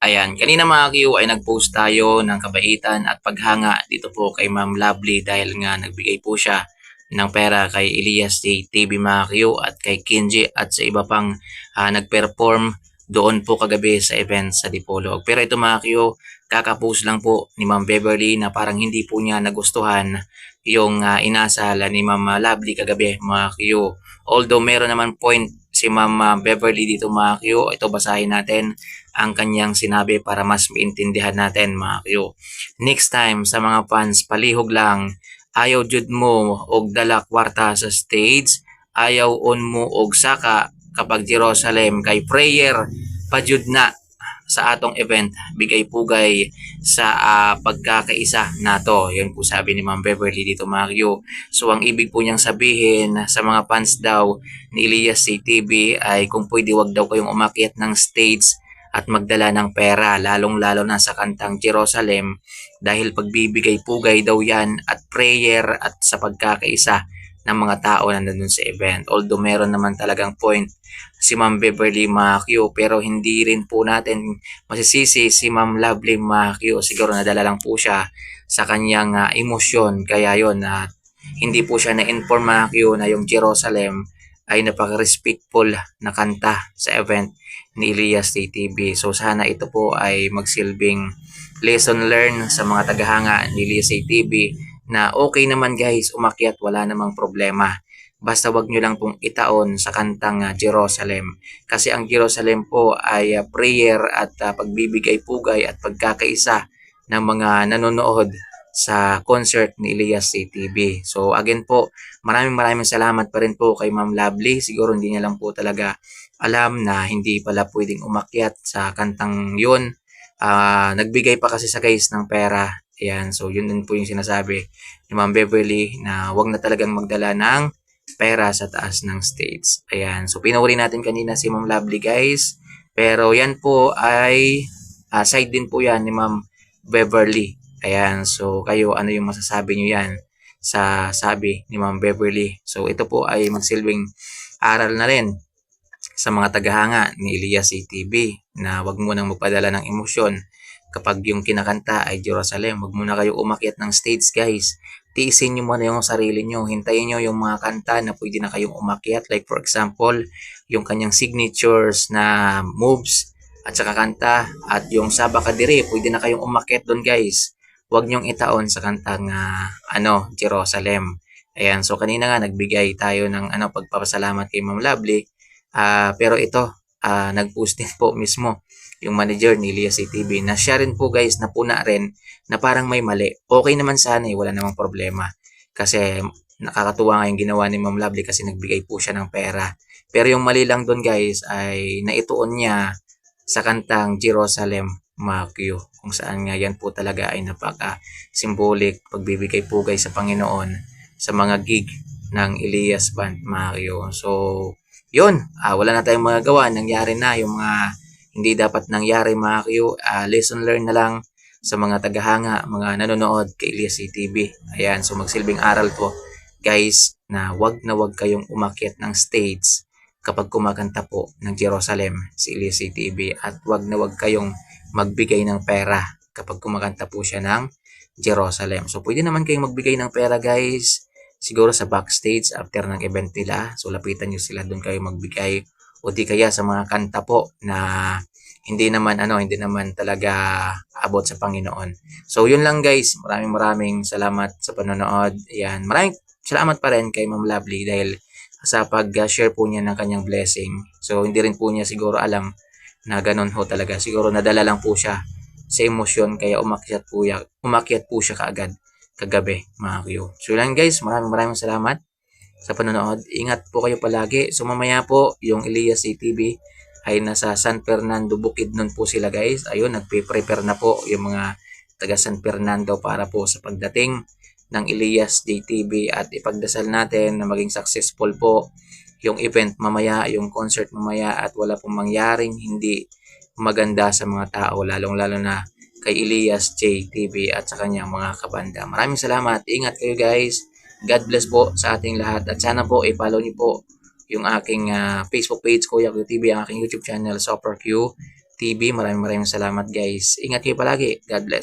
Ayan, kanina mga Q ay nag-post tayo ng kabaitan at paghanga dito po kay Ma'am Lovely dahil nga nagbigay po siya ng pera kay Elias TV mga Q at kay Kinji at sa iba pang nag-perform doon po kagabi sa event sa Dipolog. Pero ito mga Q, kakapost lang po ni Ma'am Beverly na parang hindi po niya nagustuhan yung inasal ni Ma'am Lovely kagabi mga Q. Although meron naman point si Ma'am Beverly dito mga Q, ito basahin natin ang kanyang sinabi para mas maintindihan natin mga Q. Next time sa mga fans, palihog lang, ayaw jud mo og dala kwarta sa stage, ayaw on mo og saka kapag Jerusalem kay prayer pa jud na sa atong event, bigay pugay sa pagkakaisa nato. Yun po sabi ni Ma'am Beverly dito Mario. So ang ibig po niyang sabihin sa mga fans daw ni Elias CTV ay kung pwede wag daw kayong umakyat ng stage at magdala ng pera, lalong-lalo na sa kantang Jerusalem dahil pagbibigay pugay daw yan at prayer at sa pagkakaisa ng mga tao na nandun sa event. Although meron naman talagang point si Ma'am Beverly Macchio pero hindi rin po natin masisisi si Ma'am Lovely Macchio. Siguro nadala lang po siya sa kanyang emosyon kaya yon na hindi po siya na-inform Macchio na yung Jerusalem ay napaka-respectful na kanta sa event ni Elias TTV. So sana ito po ay magsilbing lesson learned sa mga tagahanga ni Elias TTV na okay naman guys, umakyat, wala namang problema. Basta wag nyo lang pong itaon sa kantang Jerusalem. Kasi ang Jerusalem po ay prayer at pagbibigay pugay at pagkakaisa ng mga nanonood sa concert ni Elias CTV. So again po, maraming salamat pa rin po kay Ma'am Lovely. Siguro hindi niya lang po talaga alam na hindi pala pwedeng umakyat sa kantang yun. Nagbigay pa kasi sa guys ng pera. Ayan, so yun din po yung sinasabi ni Ma'am Beverly na wag na talagang magdala ng pera sa taas ng stage. Ayan, so pinuri natin kanina si Ma'am Lovely guys. Pero yan po ay side din po yan ni Ma'am Beverly. Ayan, so kayo ano yung masasabi nyo yan sa sabi ni Ma'am Beverly. So ito po ay magsilbing aral na rin sa mga tagahanga ni Elias CTV na wag mo nang magpadala ng emosyon kapag yung kinakanta ay Jerusalem. Wag muna kayo umakyat ng stage guys. Tiisin nyo muna yung sarili nyo. Hintayin nyo yung mga kanta na pwede na kayong umakyat. Like for example, yung kanyang signatures na moves at saka kanta. At yung Saba Kadiri, pwede na kayong umakyat doon guys. Wag nyong itaon sa kantang Jerusalem. Ayan, so kanina nga nagbigay tayo ng pagpapasalamat kay Ma'am Lovely. Pero ito, nag-post din po mismo yung manager ni Elias CTV na siya rin po guys na puna rin na parang may mali. Okay naman sana wala namang problema. Kasi nakakatuwa nga yung ginawa ni Ma'am Lovely kasi nagbigay po siya ng pera. Pero yung mali lang doon guys ay naituon niya sa kantang Jerusalem Macchio kung saan nga yan po talaga ay napaka-symbolic pagbibigay pugay sa Panginoon sa mga gig ng Elias Band Macchio. So, yun, wala na tayong magagawa. Nangyari na yung mga hindi dapat nangyari mga Q. Lesson learned na lang sa mga tagahanga, mga nanonood kay Elias CTV. Ayan, so magsilbing aral to guys na wag kayong umakyat ng stage kapag kumakanta po ng Jerusalem si Elias CTV at wag kayong magbigay ng pera kapag kumakanta po siya ng Jerusalem. So pwede naman kayong magbigay ng pera guys siguro sa backstage after ng event nila. So lapitan nyo sila, doon kayo magbigay o di kaya sa mga kanta po na hindi naman talaga abot sa Panginoon. So yun lang guys, maraming salamat sa panonood. Ayan, maraming salamat pa rin kay Ma'am Lovely dahil sa pag-share po niya ng kanyang blessing. So hindi rin po niya siguro alam na ganun ho talaga. Siguro nadala lang po siya sa emosyon kaya umakyat po siya kaagad kagabi mga Q. So lang guys, maraming salamat sa panonood. Ingat po kayo palagi. So mamaya po yung Elias CTV ay nasa San Fernando Bukid nun po sila guys. Ayun, nagpe-prepare na po yung mga taga San Fernando para po sa pagdating ng Elias JTV at ipagdasal natin na maging successful po yung event mamaya, yung concert mamaya at wala pong mangyaring hindi maganda sa mga tao lalong-lalo na kay Elias JTV at sa kanyang mga kabanda. Maraming salamat. Ingat kayo guys. God bless po sa ating lahat at sana po i-follow niyo po yung aking Facebook page Kuya Q TV, ang aking YouTube channel Super Q TV. Maraming salamat guys. Ingat kayo palagi. God bless.